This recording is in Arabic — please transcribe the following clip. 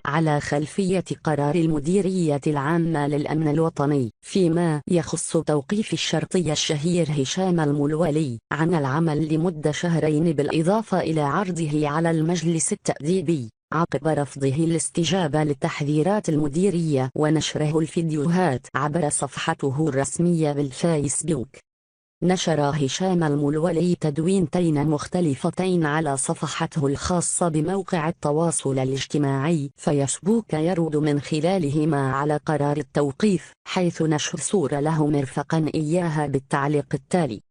على خلفية قرار المديرية العامة للأمن الوطني فيما يخص توقيف الشرطي الشهير هشام الملولي عن العمل لمدة شهرين بالإضافة إلى عرضه على المجلس التأديبي عقب رفضه الاستجابة لتحذيرات المديرية ونشره الفيديوهات عبر صفحته الرسمية بالفيسبوك. نشر هشام الملولي تدوينتين مختلفتين على صفحته الخاصة بموقع التواصل الاجتماعي فيسبوك يرد من خلالهما على قرار التوقيف، حيث نشر صورة له مرفقا إياها بالتعليق التالي: